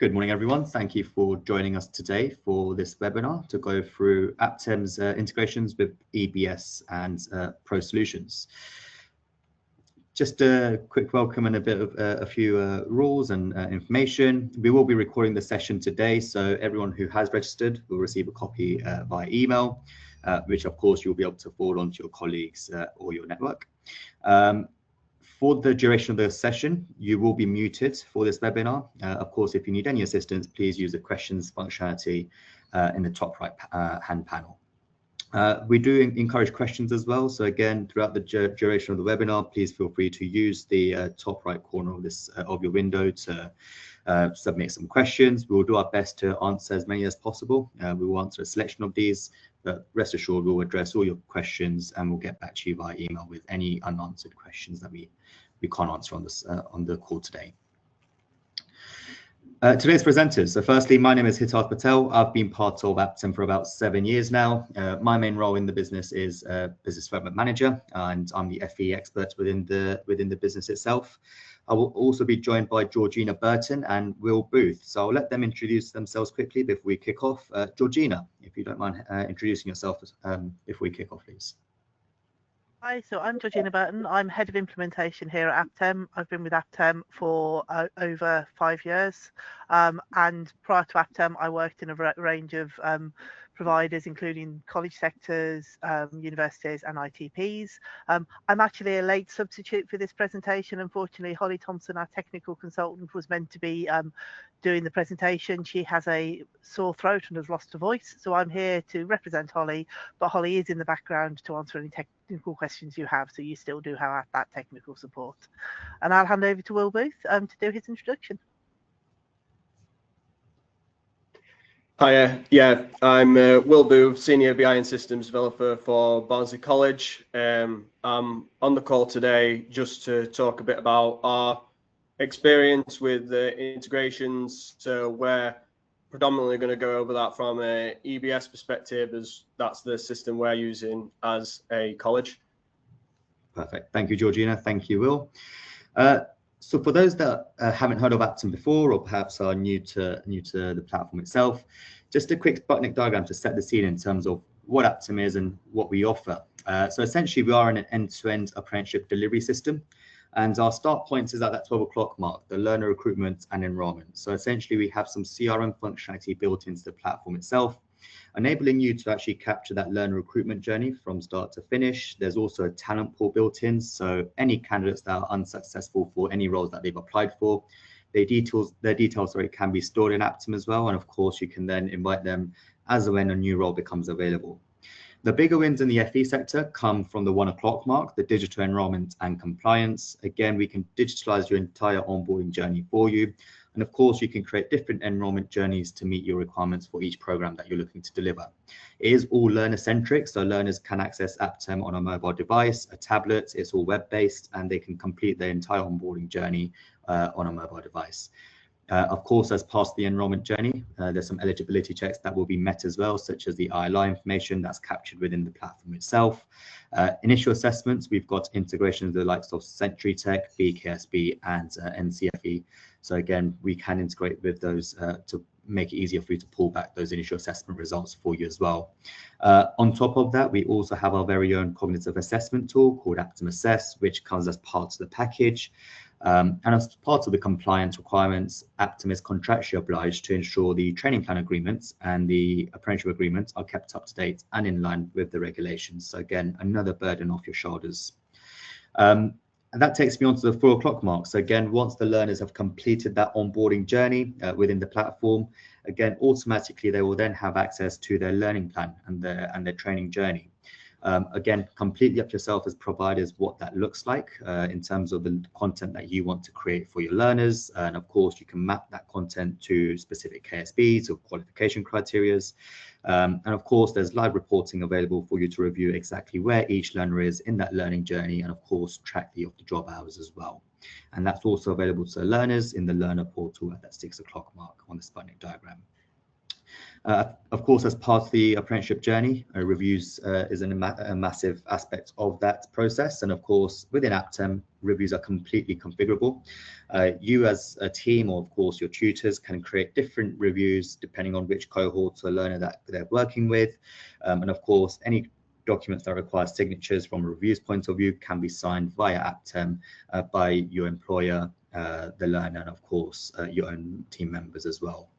Good morning, everyone. Thank you for joining us today for this webinar to go through Aptem's integrations with EBS and ProSolutions. Just a quick welcome and a bit of a few rules and information. We will be recording the session today, so everyone who has registered will receive a copy via email, which of course you'll be able to forward on to your colleagues or your network. For the duration of the session, you will be muted for this webinar. Of course, if you need any assistance, please use the questions functionality in the top right hand panel. We do encourage questions as well. So again, throughout the duration of the webinar, please feel free to use the top right corner of this of your window to submit some questions. We will do our best to answer as many as possible. We will answer a selection of these, but rest assured we'll address all your questions and we'll get back to you via email with any unanswered questions that we can't answer on this on the call today. Today's presenters. So firstly, my name is Hitat Patel. I've been part of Aptem for about 7 years now. My main role in the business is business development manager, and I'm the FE expert within the business itself. I will also be joined by Georgina Burton and Will Booth. So I'll let them introduce themselves quickly before we kick off. Georgina, if you don't mind introducing yourself before we kick off, please. Hi, so I'm Georgina Burton. I'm Head of Implementation here at Aptem. I've been with Aptem for over 5 years. And prior to Aptem, I worked in a range of providers, including college sectors, universities and ITPs. I'm actually a late substitute for this presentation. Unfortunately, Holly Thompson, our technical consultant, was meant to be doing the presentation. She has a sore throat and has lost her voice. So I'm here to represent Holly, but Holly is in the background to answer any technical questions you have. So you still do have that technical support. And I'll hand over to Will Booth to do his introduction. Hiya, yeah, I'm Will Booth, Senior BI and Systems Developer for Barnsley College. I'm on the call today just to talk a bit about our experience with the integrations. So we're predominantly going to go over that from a EBS perspective, as that's the system we're using as a college. Perfect. Thank you, Georgina. Thank you, Will. So for those that haven't heard of Aptem before, or perhaps are new to the platform itself, just a quick Sputnik diagram to set the scene in terms of what Aptem is and what we offer. So essentially, we are an end-to-end apprenticeship delivery system, and our start point is at that 12 o'clock mark, the learner recruitment and enrollment. So essentially, we have some CRM functionality built into the platform itself, enabling you to actually capture that learner recruitment journey from start to finish. There's also a talent pool built in, so any candidates that are unsuccessful for any roles that they've applied for, their details can be stored in Aptem as well, and of course you can then invite them as and when a new role becomes available. The bigger wins in the FE sector come from the 1 o'clock mark, the digital enrollment and compliance. Again, we can digitalize your entire onboarding journey for you. And of course, you can create different enrollment journeys to meet your requirements for each program that you're looking to deliver. It is all learner-centric, so learners can access Aptem on a mobile device, a tablet. It's all web-based, and they can complete their entire onboarding journey on a mobile device. Of course, as part of the enrollment journey, there's some eligibility checks that will be met as well, such as the ILI information that's captured within the platform itself. Initial assessments, we've got integration of the likes of Century Tech, BKSB, and NCFE. So again, we can integrate with those to make it easier for you to pull back those initial assessment results for you as well. On top of that, we also have our very own cognitive assessment tool called Aptem Assess, which comes as part of the package. And as part of the compliance requirements, Aptem is contractually obliged to ensure the training plan agreements and the apprenticeship agreements are kept up to date and in line with the regulations. So again, another burden off your shoulders. And that takes me on to the 4 o'clock mark. So again, once the learners have completed that onboarding journey within the platform, again, automatically they will then have access to their learning plan and their training journey. Again, completely up to yourself as providers what that looks like in terms of the content that you want to create for your learners. And of course, you can map that content to specific KSBs or qualification criteria. And of course, there's live reporting available for you to review exactly where each learner is in that learning journey, and of course, track the off-the-job hours as well. And that's also available to learners in the learner portal at that 6 o'clock mark on the Sputnik diagram. Of course, as part of the apprenticeship journey, reviews is a massive aspect of that process. And of course, within Aptem, reviews are completely configurable. You as a team, or of course your tutors, can create different reviews depending on which cohort or learner that they're working with. And of course, any documents that require signatures from a reviews point of view can be signed via Aptem by your employer, the learner, and of course your own team members as well.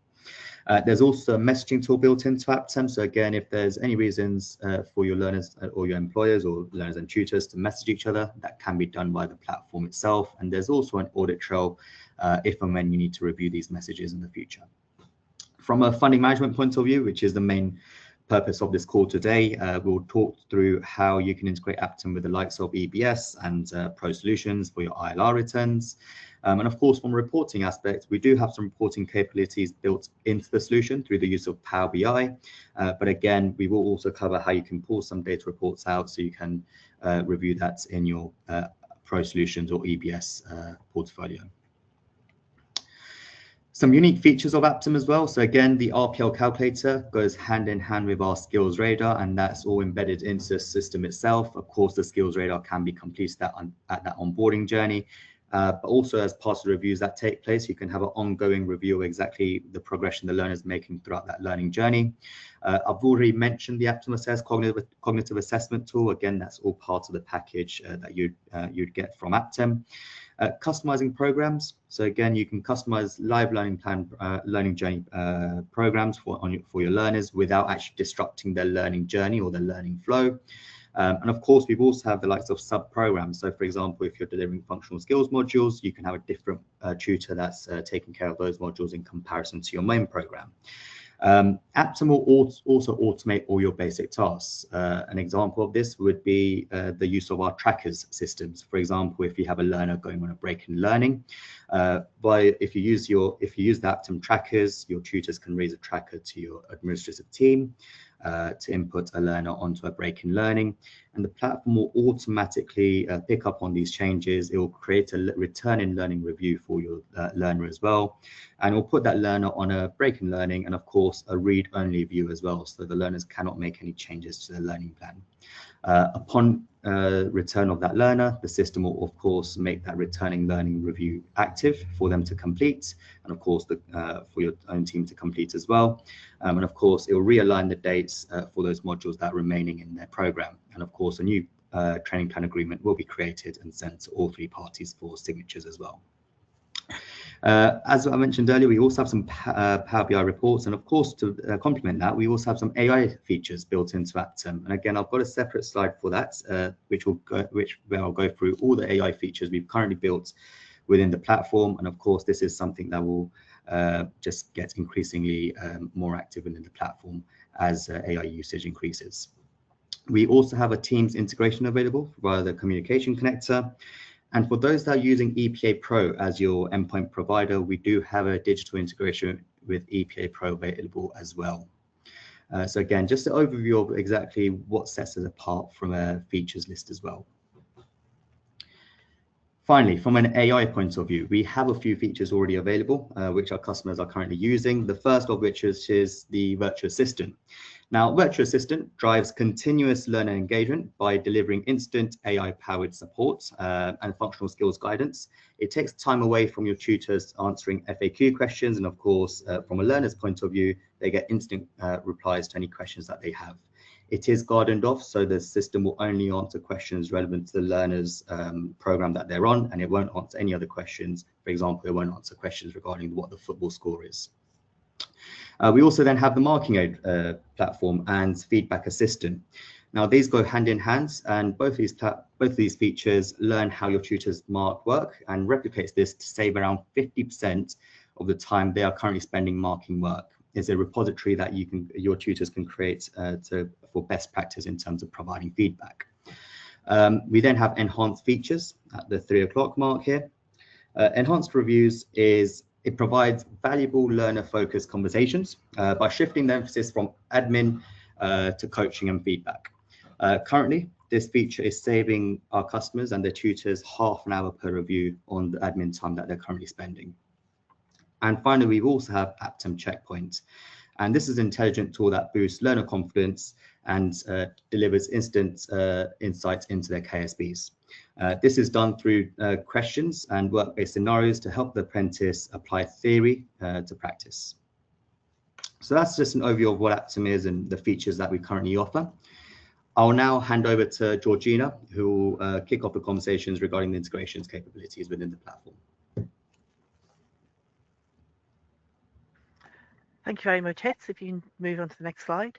There's also a messaging tool built into Aptem. So again, if there's any reasons for your learners or your employers or learners and tutors to message each other, that can be done by the platform itself. And there's also an audit trail if and when you need to review these messages in the future. From a funding management point of view, which is the main purpose of this call today, we'll talk through how you can integrate Aptem with the likes of EBS and ProSolutions for your ILR returns. And of course, from a reporting aspect, we do have some reporting capabilities built into the solution through the use of Power BI. But again, we will also cover how you can pull some data reports out so you can review that in your ProSolutions or EBS portfolio. Some unique features of Aptem as well. So again, the RPL calculator goes hand in hand with our skills radar, and that's all embedded into the system itself. Of course, the skills radar can be completed at that onboarding journey. But also as part of the reviews that take place, you can have an ongoing review of exactly the progression the learner is making throughout that learning journey. I've already mentioned the Aptem Assess cognitive assessment tool. Again, that's all part of the package that you'd get from Aptem. Customizing programs. So again, you can customize live learning plan, learning journey programs for your learners without actually disrupting their learning journey or their learning flow. And of course, we've also have the likes of sub-programs. So for example, if you're delivering functional skills modules, you can have a different tutor that's taking care of those modules in comparison to your main program. Aptem will also automate all your basic tasks. An example of this would be the use of our trackers systems. For example, if you have a learner going on a break in learning, if you use the Aptem trackers, your tutors can raise a tracker to your administrative team to input a learner onto a break in learning, and the platform will automatically pick up on these changes. It will create a return in learning review for your learner as well, and will put that learner on a break in learning and of course a read-only view as well, so the learners cannot make any changes to the learning plan. Upon return of that learner, the system will of course make that returning learning review active for them to complete, and of course for your own team to complete as well. And of course it will realign the dates for those modules that are remaining in their program, and of course a new training plan agreement will be created and sent to all three parties for signatures as well. As I mentioned earlier, we also have some Power BI reports, and of course to complement that, we also have some AI features built into Aptem. And again, I've got a separate slide for that, where I'll go through all the AI features we've currently built within the platform. And of course, this is something that will just get increasingly more active within the platform as AI usage increases. We also have a Teams integration available via the communication connector. And for those that are using EPA Pro as your endpoint provider, we do have a digital integration with EPA Pro available as well. So again, just an overview of exactly what sets us apart from a features list as well. Finally, from an AI point of view, we have a few features already available, which our customers are currently using. The first of which is the virtual assistant. Now, virtual assistant drives continuous learner engagement by delivering instant AI-powered support and functional skills guidance. It takes time away from your tutors answering FAQ questions, and of course, from a learner's point of view, they get instant replies to any questions that they have. It is gardened off, so the system will only answer questions relevant to the learner's program that they're on, and it won't answer any other questions. For example, it won't answer questions regarding what the football score is. We also then have the marking aid platform and feedback assistant. Now these go hand in hand, and both of these features learn how your tutors mark work and replicates this to save around 50% of the time they are currently spending marking work. It's a repository that your tutors can create for best practice in terms of providing feedback. We then have enhanced features at the 3 o'clock mark here. Enhanced reviews it provides valuable learner-focused conversations by shifting the emphasis from admin to coaching and feedback. Currently, this feature is saving our customers and their tutors half an hour per review on the admin time that they're currently spending. And finally, we also have Aptem Checkpoint. And this is an intelligent tool that boosts learner confidence and delivers instant insights into their KSBs. This is done through questions and work-based scenarios to help the apprentice apply theory to practice. So that's just an overview of what Aptem is and the features that we currently offer. I'll now hand over to Georgina, who will kick off the conversations regarding the integrations capabilities within the platform. Thank you very much, Hits. If you can move on to the next slide.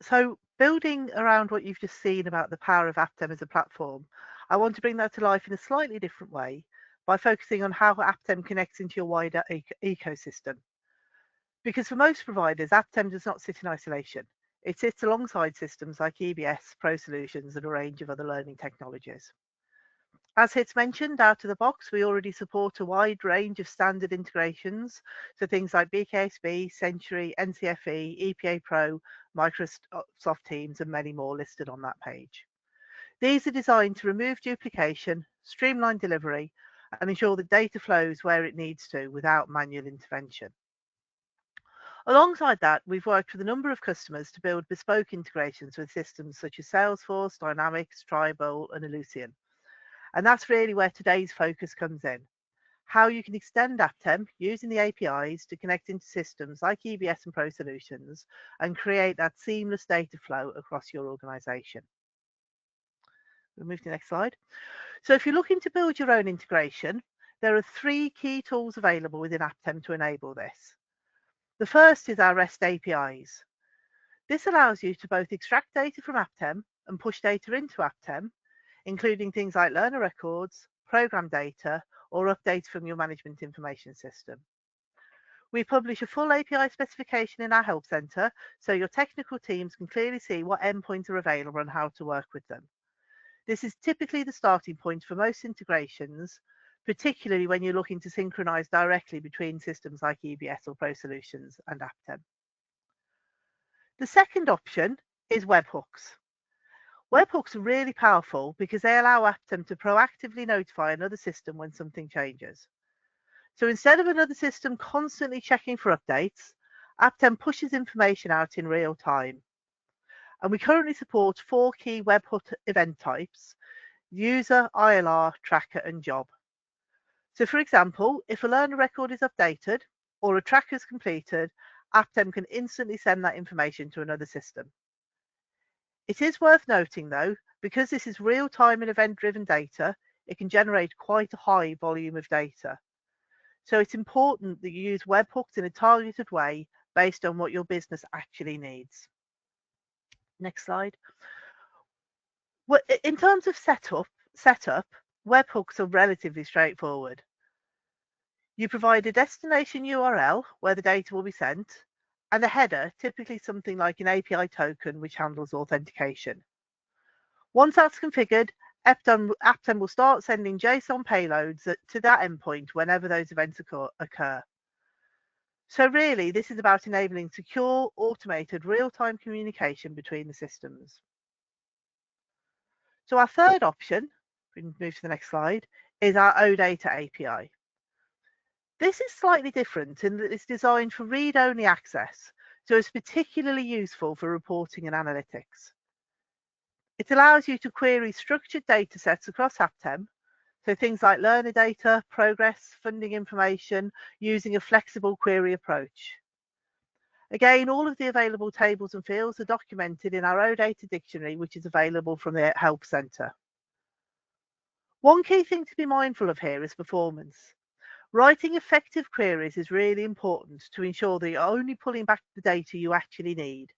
So building around what you've just seen about the power of Aptem as a platform, I want to bring that to life in a slightly different way by focusing on how Aptem connects into your wider ecosystem. Because for most providers, Aptem does not sit in isolation. It sits alongside systems like EBS, ProSolutions, and a range of other learning technologies. As Hits mentioned, out of the box, we already support a wide range of standard integrations, so things like BKSB, Century, NCFE, EPA Pro, Microsoft Teams, and many more listed on that page. These are designed to remove duplication, streamline delivery, and ensure that data flows where it needs to without manual intervention. Alongside that, we've worked with a number of customers to build bespoke integrations with systems such as Salesforce, Dynamics, Tribal, and Ellucian. And that's really where today's focus comes in. How you can extend Aptem using the APIs to connect into systems like EBS and ProSolutions and create that seamless data flow across your organization. We'll move to the next slide. So if you're looking to build your own integration, there are 3 key tools available within Aptem to enable this. The first is our REST APIs. This allows you to both extract data from Aptem and push data into Aptem, including things like learner records, program data, or updates from your management information system. We publish a full API specification in our Help Center, so your technical teams can clearly see what endpoints are available and how to work with them. This is typically the starting point for most integrations, particularly when you're looking to synchronize directly between systems like EBS or ProSolutions and Aptem. The second option is webhooks. Webhooks are really powerful because they allow Aptem to proactively notify another system when something changes. So instead of another system constantly checking for updates, Aptem pushes information out in real time. And we currently support 4 key webhook event types: user, ILR, tracker, and job. So for example, if a learner record is updated or a tracker is completed, Aptem can instantly send that information to another system. It is worth noting though, because this is real-time and event-driven data, it can generate quite a high volume of data. So it's important that you use webhooks in a targeted way based on what your business actually needs. Next slide. Well, in terms of setup, webhooks are relatively straightforward. You provide a destination URL where the data will be sent, and a header, typically something like an API token, which handles authentication. Once that's configured, Aptem will start sending JSON payloads to that endpoint whenever those events occur. So really, this is about enabling secure, automated, real-time communication between the systems. So our third option, we can move to the next slide, is our OData API. This is slightly different in that it's designed for read-only access, so it's particularly useful for reporting and analytics. It allows you to query structured data sets across Aptem, so things like learner data, progress, funding information, using a flexible query approach. Again, all of the available tables and fields are documented in our OData dictionary, which is available from the Help Center. One key thing to be mindful of here is performance. Writing effective queries is really important to ensure that you're only pulling back the data you actually need.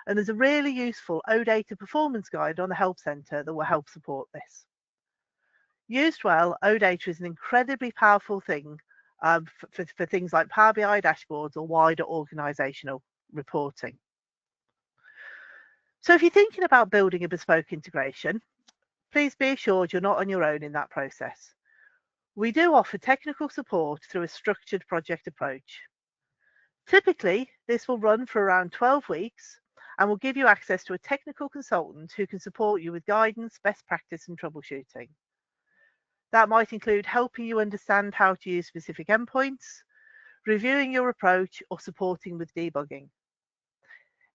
And there's a really useful OData performance guide on the Help Center that will help support this. Used well, OData is an incredibly powerful thing for things like Power BI dashboards or wider organizational reporting. So if you're thinking about building a bespoke integration, please be assured you're not on your own in that process. We do offer technical support through a structured project approach. Typically, this will run for around 12 weeks and will give you access to a technical consultant who can support you with guidance, best practice, and troubleshooting. That might include helping you understand how to use specific endpoints, reviewing your approach, or supporting with debugging.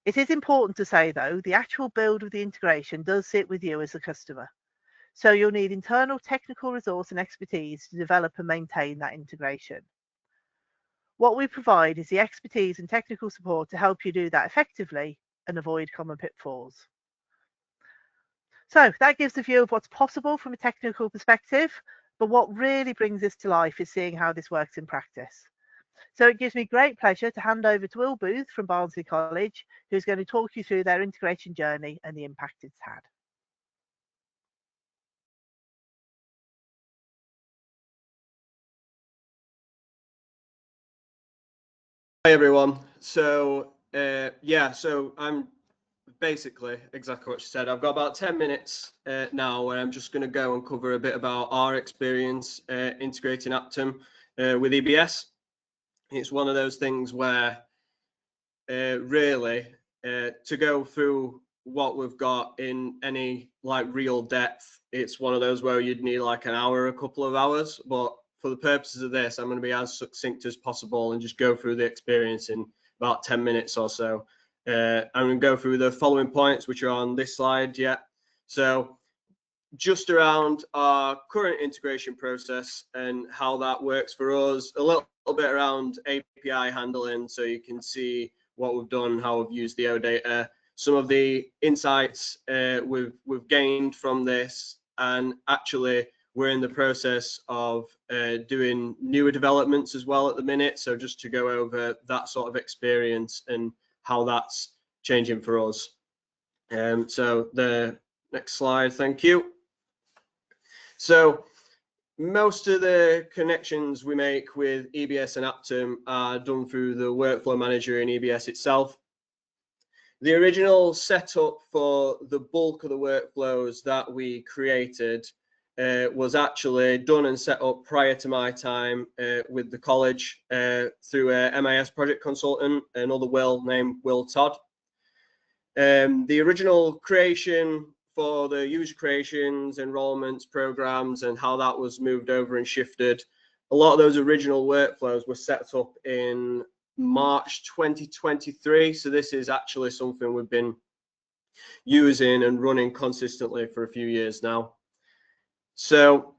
It is important to say, though, the actual build of the integration does sit with you as a customer. So you'll need internal technical resource and expertise to develop and maintain that integration. What we provide is the expertise and technical support to help you do that effectively and avoid common pitfalls. So that gives a view of what's possible from a technical perspective, but what really brings this to life is seeing how this works in practice. So it gives me great pleasure to hand over to Will Booth from Barnsley College, who's going to talk you through their integration journey and the impact it's had. Hi everyone. So so I'm basically exactly what you said. I've got about 10 minutes now where I'm just going to go and cover a bit about our experience integrating Aptem with EBS. It's one of those things where really to go through what we've got in any like real depth, it's one of those where you'd need like an hour, a couple of hours, but for the purposes of this, I'm going to be as succinct as possible and just go through the experience in about 10 minutes or so. I'm going to go through the following points, which are on this slide. Yeah. So just around our current integration process and how that works for us, a little bit around API handling, so you can see what we've done, how we've used the OData, some of the insights we've gained from this, and actually we're in the process of doing newer developments as well at the minute. So just to go over that sort of experience and how that's changing for us. So the next slide, thank you. So most of the connections we make with EBS and Aptem are done through the workflow manager in EBS itself. The original setup for the bulk of the workflows that we created was actually done and set up prior to my time with the college through a MIS project consultant, another Will named Will Todd. The original creation for the user creations, enrollments, programs, and how that was moved over and shifted, a lot of those original workflows were set up in March 2023. So this is actually something we've been using and running consistently for a few years now. So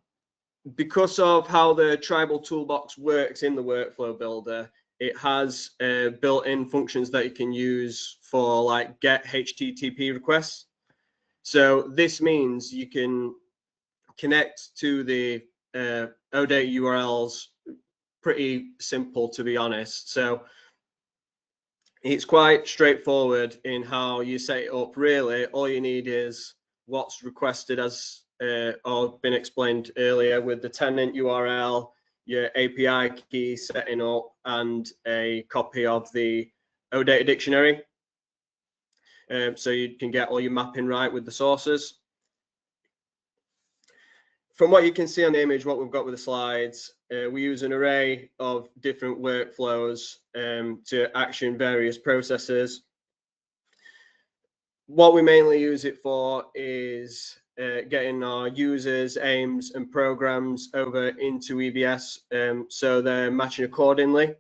because of how the tribal toolbox works in the workflow builder, it has built-in functions that you can use for like get HTTP requests. So this means you can connect to the OData URLs pretty simple, to be honest. So it's quite straightforward in how you set it up. Really, all you need is what's requested as or been explained earlier with the tenant URL, your API key setting up, and a copy of the OData dictionary. So you can get all your mapping right with the sources. From what you can see on the image, what we've got with the slides, we use an array of different workflows to action various processes. What we mainly use it for is getting our users, aims, and programs over into EBS so they're matching accordingly.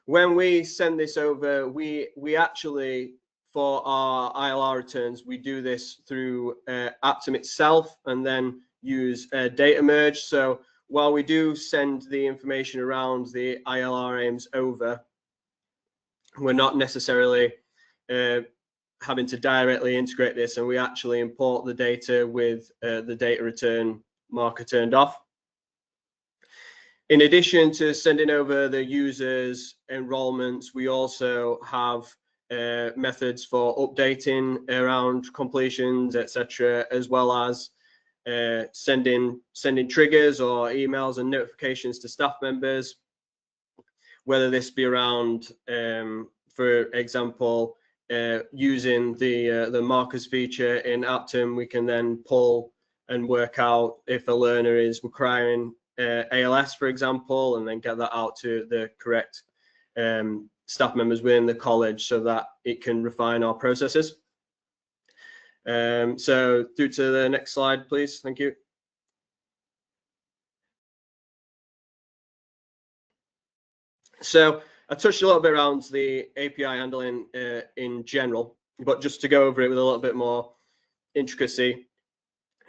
When we send this over, we actually, for our ILR returns, we do this through Aptem itself and then use data merge. So while we do send the information around the ILR aims over, we're not necessarily having to directly integrate this, and we actually import the data with the data return marker turned off. In addition to sending over the users' enrollments, we also have methods for updating around completions, etc., as well as sending triggers or emails and notifications to staff members, whether this be around, for example, using the markers feature in Aptem. We can then pull and work out if a learner is requiring ALS, for example, and then get that out to the correct staff members within the college so that it can refine our processes. So through to the next slide, please. Thank you. So I touched a little bit around the API handling in general, but just to go over it with a little bit more intricacy,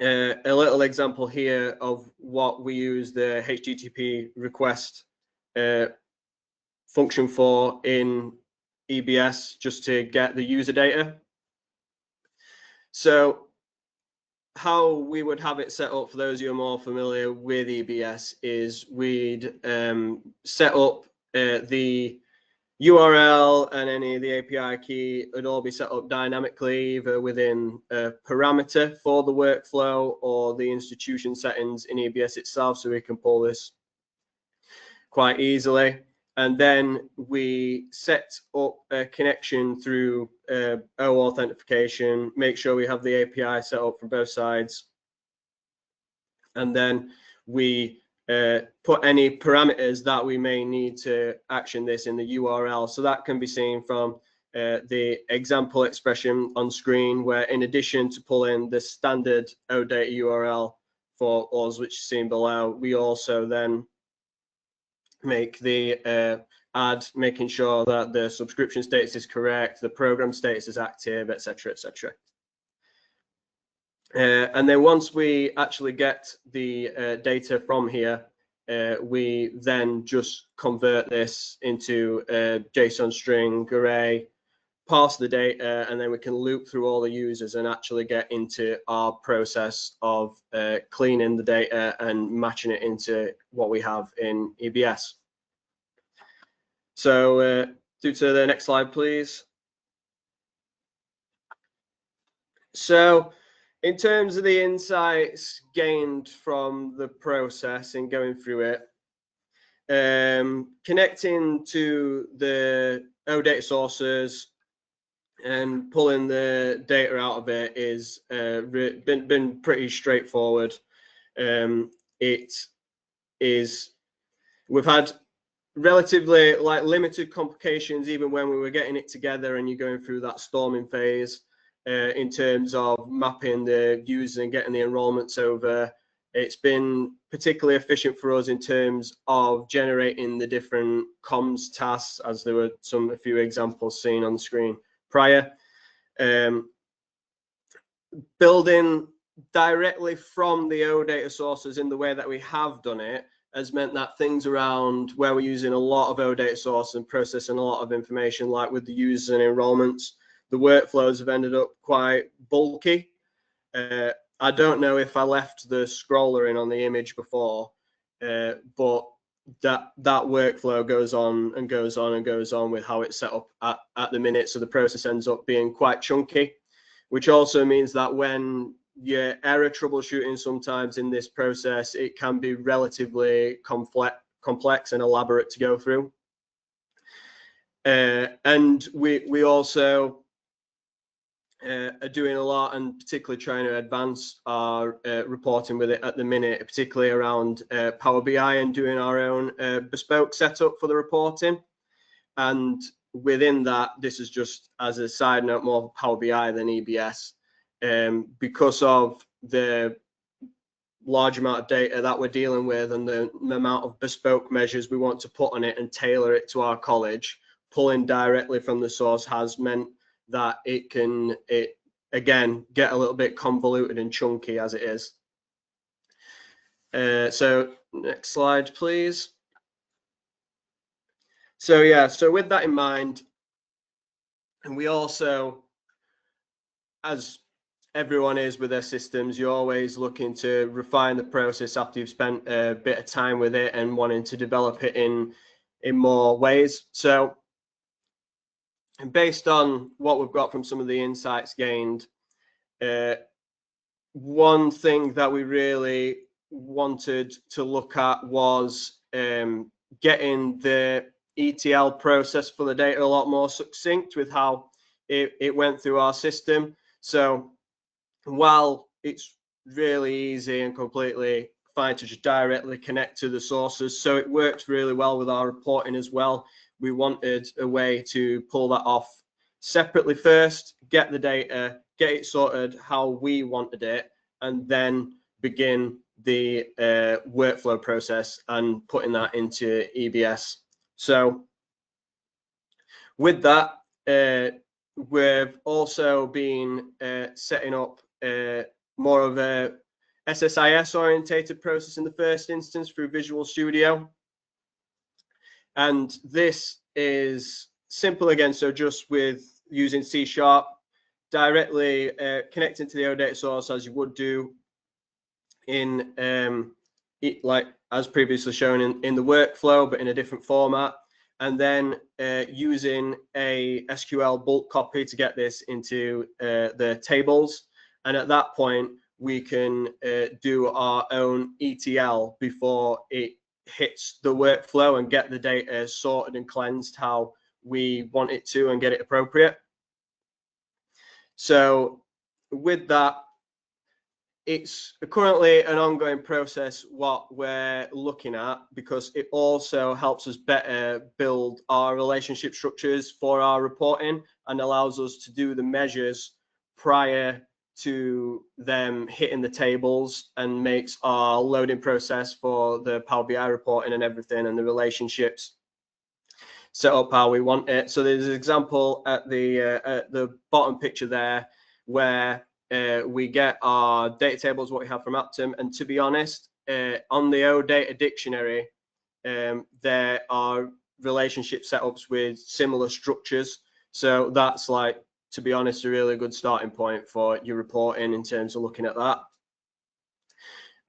a little example here of what we use the HTTP request function for in EBS, just to get the user data. So how we would have it set up, for those who are more familiar with EBS, is we'd set up the URL and any of the API key would all be set up dynamically, either within a parameter for the workflow or the institution settings in EBS itself, so we can pull this quite easily. And then we set up a connection through O authentication, make sure we have the API set up from both sides. And then we put any parameters that we may need to action this in the URL. So that can be seen from the example expression on screen, where in addition to pulling the standard OData URL for us, which is seen below, we also then make the making sure that the subscription status is correct, the program status is active, etc., etc. And then once we actually get the data from here, we then just convert this into a JSON string array, parse the data, and then we can loop through all the users and actually get into our process of cleaning the data and matching it into what we have in EBS. So do to the next slide, please. So in terms of the insights gained from the process and going through it, connecting to the OData sources and pulling the data out of it is been pretty straightforward. We've had relatively limited complications even when we were getting it together and you're going through that storming phase. In terms of mapping the users and getting the enrollments over. It's been particularly efficient for us in terms of generating the different comms tasks, as there were a few examples seen on the screen prior. Building directly from the OData sources in the way that we have done it has meant that things around where we're using a lot of OData source and processing a lot of information, like with the users and enrollments, the workflows have ended up quite bulky. I don't know if I left the scroller in on the image before, but that workflow goes on and goes on and goes on with how it's set up at the minute. So the process ends up being quite chunky, which also means that when you're error troubleshooting sometimes in this process, it can be relatively complex and elaborate to go through. And we also are doing a lot, and particularly trying to advance our reporting with it at the minute, particularly around Power BI and doing our own bespoke setup for the reporting. And within that, this is just as a side note, more Power BI than EBS, because of the large amount of data that we're dealing with and the amount of bespoke measures we want to put on it and tailor it to our college. Pulling directly from the source has meant that it can again get a little bit convoluted and chunky as it is. So next slide, please. So yeah, so with that in mind, and we also, as everyone is with their systems, you're always looking to refine the process after you've spent a bit of time with it and wanting to develop it in more ways. So based on what we've got from some of the insights gained, one thing that we really wanted to look at was getting the ETL process for the data a lot more succinct with how it went through our system. So while it's really easy and completely fine to just directly connect to the sources, so it works really well with our reporting as well, we wanted a way to pull that off separately first, get the data, get it sorted how we wanted it, and then begin the workflow process and putting that into EBS So with that, we've also been setting up more of a SSIS orientated process in the first instance through Visual Studio. And this is simple again, so just with using C# directly connecting to the OData source as you would do in like as previously shown in the workflow, but in a different format, and then using a SQL bulk copy to get this into the tables. And at that point, we can do our own ETL before it hits the workflow and get the data sorted and cleansed how we want it to and get it appropriate. So with that, it's currently an ongoing process what we're looking at, because it also helps us better build our relationship structures for our reporting and allows us to do the measures prior to them hitting the tables, and makes our loading process for the Power BI reporting and everything and the relationships set up how we want it. So there's an example at the bottom picture there where we get our data tables, what we have from Aptem, and to be honest, on the OData dictionary, there are relationship setups with similar structures. So that's, like, to be honest, a really good starting point for your reporting in terms of looking at that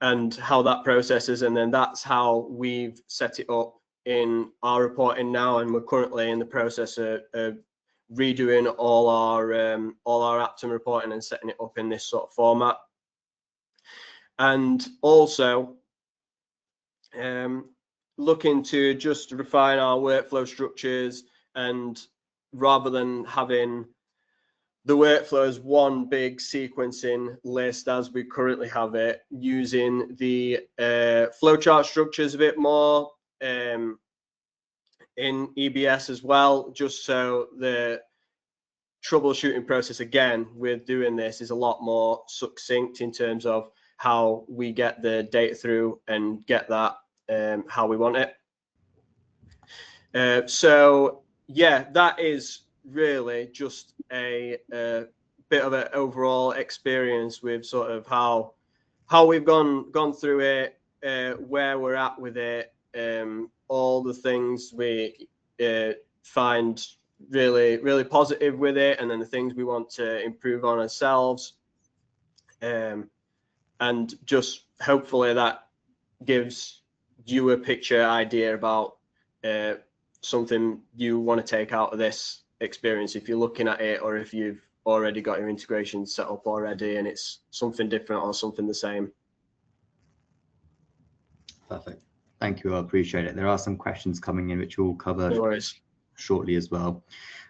and how that processes. And then that's how we've set it up in our reporting now, and we're currently in the process of redoing all our Aptem reporting and setting it up in this sort of format. And also looking to just refine our workflow structures, and rather than having the workflow as one big sequencing list as we currently have it, using the flowchart structures a bit more in EBS as well, just so the troubleshooting process again with doing this is a lot more succinct in terms of how we get the data through and get that how we want it. So yeah, that is really just a bit of an overall experience with sort of how we've gone through it, where we're at with it, all the things we find really positive with it, and then the things we want to improve on ourselves, and just hopefully that gives you a picture idea about something you want to take out of this experience if you're looking at it, or if you've already got your integration set up already and it's something different or something the same. Perfect. Thank you. I appreciate it. There are some questions coming in which we'll cover shortly as well.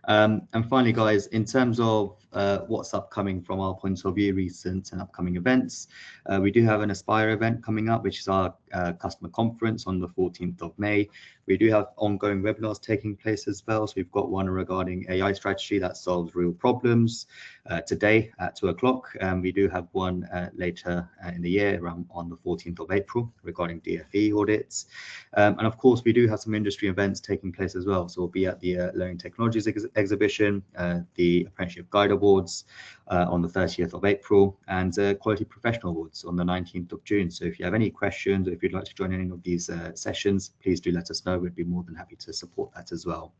And finally, guys, in terms of what's upcoming from our point of view, recent and upcoming events, we do have an Aspire event coming up, which is our customer conference on the 14th of May. We do have ongoing webinars taking place as well. So we've got one regarding AI strategy that solves real problems today at 2 o'clock. We do have one later in the year around on the 14th of April regarding DFE audits. And of course, we do have some industry events taking place as well. So we'll be at the Learning Technologies exhibition, the Apprenticeship Guide Awards on the 30th of April, and Quality Professional Awards on the 19th of June. So if you have any questions, or if you'd like to join any of these sessions, please do let us know. We'd be more than happy to support that as well.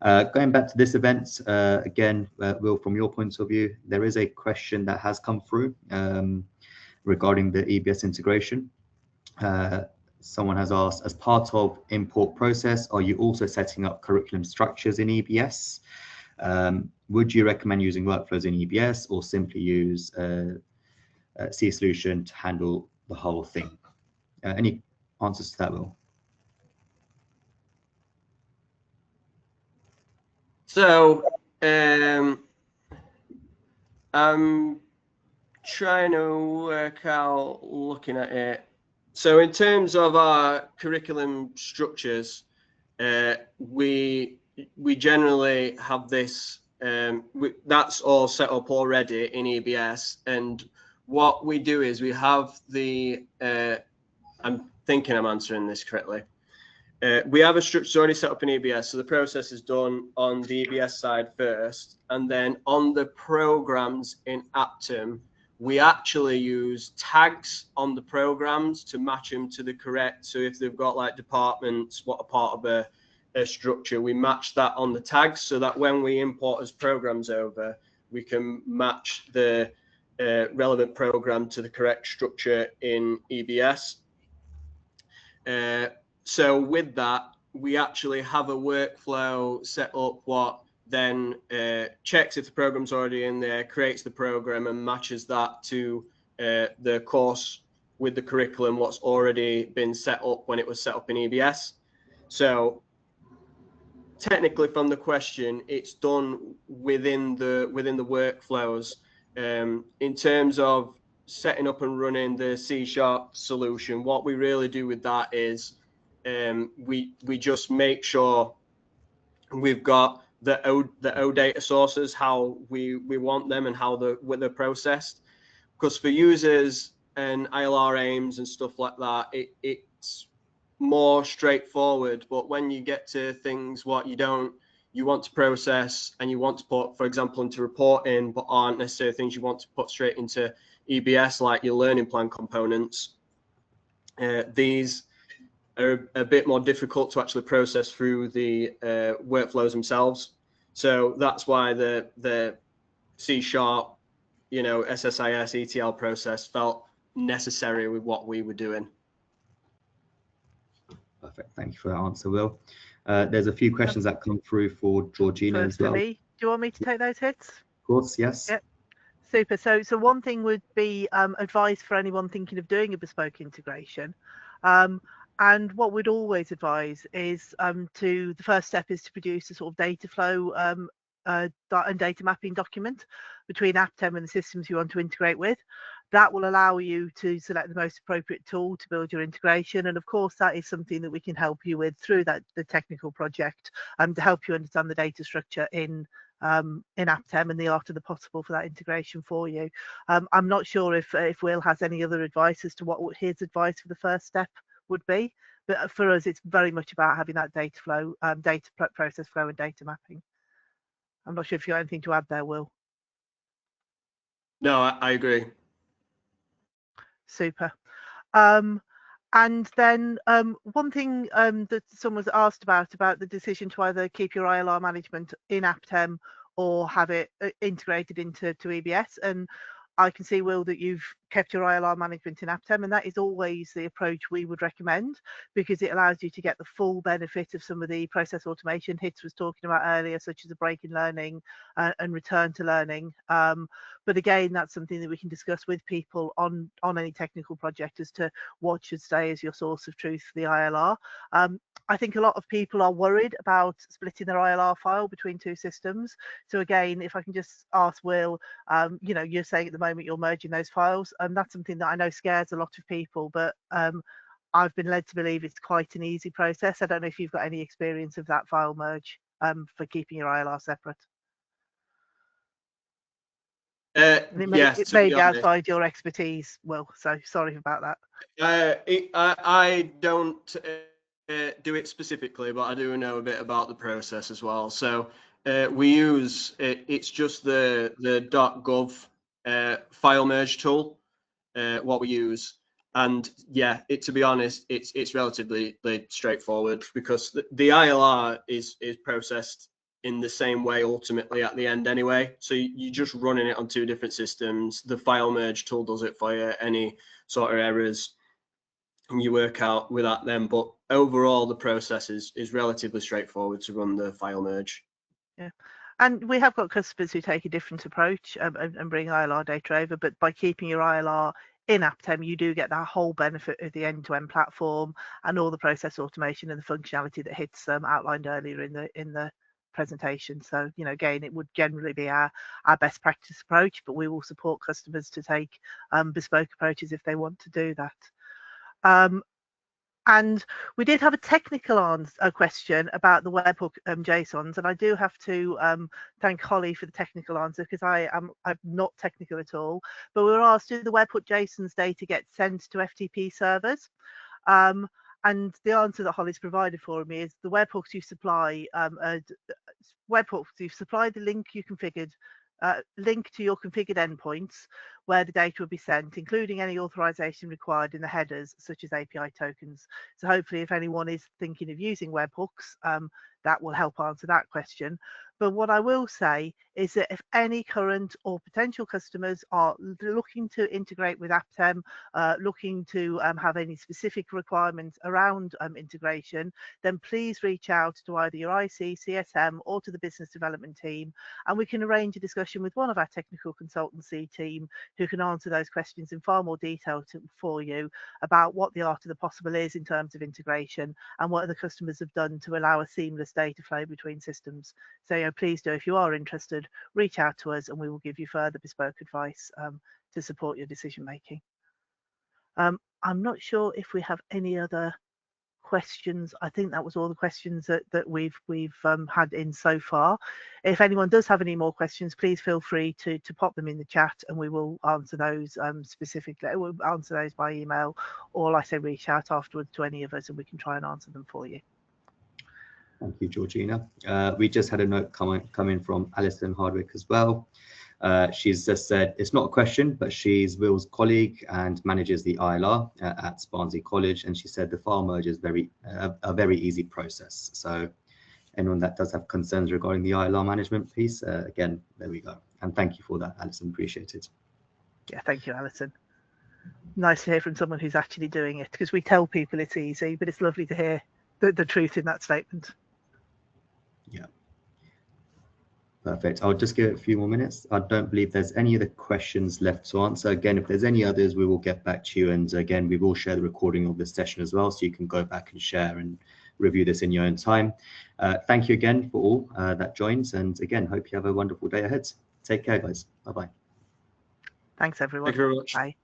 Going back to this event, again, Will, from your point of view, there is a question that has come through regarding the EBS integration. Someone has asked, as part of import process, are you also setting up curriculum structures in EBS? Would you recommend using workflows in EBS, or simply use C solution to handle the whole thing? Any answers to that, Will? So I'm trying to work out, looking at it. So in terms of our curriculum structures, we generally have this, that's all set up already in EBS. And what we do is we have the, I'm thinking I'm answering this correctly. we have a structure already set up in EBS, so the process is done on the EBS side first, and then on the programs in Aptem, we actually use tags on the programs to match them to the correct. So if they've got like departments, what are part of a structure, we match that on the tags so that when we import as programs over, we can match the relevant program to the correct structure in EBS. So with that, we actually have a workflow set up what then checks if the program's already in there, creates the program and matches that to the course with the curriculum, what's already been set up when it was set up in EBS. So technically from the question, it's done within the workflows. In terms of setting up and running the C# solution, what we really do with that is we just make sure we've got the O data sources, how we want them and how they're processed. Because for users and ILR aims and stuff like that, it's more straightforward. But when you get to things what you want to process and you want to put, for example, into reporting, but aren't necessarily things you want to put straight into EBS, like your learning plan components, these are a bit more difficult to actually process through the workflows themselves. So that's why the C#, SSIS ETL process felt necessary with what we were doing. Perfect. Thank you for that answer, Will. There's a few questions that come through for Georgina as well. Do you want me to take those hits? Of course, yes. Yep. Super. So one thing would be advice for anyone thinking of doing a bespoke integration. And what we'd always advise is the first step is to produce a sort of data flow and data mapping document between Aptem and the systems you want to integrate with. That will allow you to select the most appropriate tool to build your integration. And of course, that is something that we can help you with through the technical project to help you understand the data structure in Aptem and the art of the possible for that integration for you. I'm not sure if Will has any other advice as to what his advice for the first step would be, but for us it's very much about having that data flow, data process flow and data mapping. I'm not sure if you have anything to add there, Will. No, I agree. Super. And then one thing that someone's asked about the decision to either keep your ILR management in Aptem or have it integrated into EBS. And I can see, Will, that you've kept your ILR management in Aptem, and that is always the approach we would recommend because it allows you to get the full benefit of some of the process automation Hits was talking about earlier, such as a break in learning and return to learning. But again, that's something that we can discuss with people on any technical project as to what should stay as your source of truth for the ILR. I think a lot of people are worried about splitting their ILR file between two systems. So again, if I can just ask Will, you're saying at the moment you're merging those files, and that's something that I know scares a lot of people, but I've been led to believe it's quite an easy process. I don't know if you've got any experience of that file merge for keeping your ILR separate. It may be outside your expertise, Will, so sorry about that. I don't do it specifically, but I do know a bit about the process as well. So we use it's just the .gov file merge tool, what we use, and yeah, to be honest, it's relatively straightforward because the ILR is processed in the same way ultimately at the end anyway. So you're just running it on two different systems. The file merge tool does it for you, any sort of errors, and you work out with that then. But overall, the process is relatively straightforward to run the file merge. Yeah. And we have got customers who take a different approach and bring ILR data over, but by keeping your ILR in Aptem, you do get that whole benefit of the end-to-end platform and all the process automation and the functionality that Hits outlined earlier in the presentation. So, again, it would generally be our best practice approach, but we will support customers to take bespoke approaches if they want to do that. And we did have a technical question about the webhook JSONs, and I do have to thank Holly for the technical answer because I'm not technical at all. But we were asked, do the webhook JSONs data get sent to FTP servers? And the answer that Holly's provided for me is the webhooks you supply, webhooks you've supplied the link you configured, link to your configured endpoints where the data will be sent, including any authorization required in the headers, such as API tokens. So hopefully if anyone is thinking of using webhooks, that will help answer that question. But what I will say is that if any current or potential customers are looking to integrate with Aptem, looking to have any specific requirements around integration, then please reach out to either your IC, CSM, or to the business development team, and we can arrange a discussion with one of our technical consultancy team who can answer those questions in far more detail for you about what the art of the possible is in terms of integration and what the customers have done to allow a seamless data flow between systems. So please do, if you are interested, reach out to us and we will give you further bespoke advice to support your decision making. I'm not sure if we have any other questions. I think that was all the questions that we've had in so far. If anyone does have any more questions, please feel free to pop them in the chat and we will answer those specifically. We'll answer those by email, or like I say, reach out afterwards to any of us and we can try and answer them for you. Thank you, Georgina. We just had a note coming from Alison Hardwick as well. She's just said, it's not a question, but she's Will's colleague and manages the ILR at Barnsley College. And she said the file merge is a very easy process. So anyone that does have concerns regarding the ILR management piece, again, there we go. And thank you for that, Alison, appreciate it. Yeah, thank you, Alison. Nice to hear from someone who's actually doing it, because we tell people it's easy, but it's lovely to hear the truth in that statement. Yeah. Perfect. I'll just give it a few more minutes. I don't believe there's any other questions left to answer. Again, if there's any others, we will get back to you. And again, we will share the recording of this session as well, so you can go back and share and review this in your own time. Thank you again for all that joins. And again, hope you have a wonderful day ahead. Take care, guys. Bye-bye. Thanks, everyone. Thank you very much. Bye.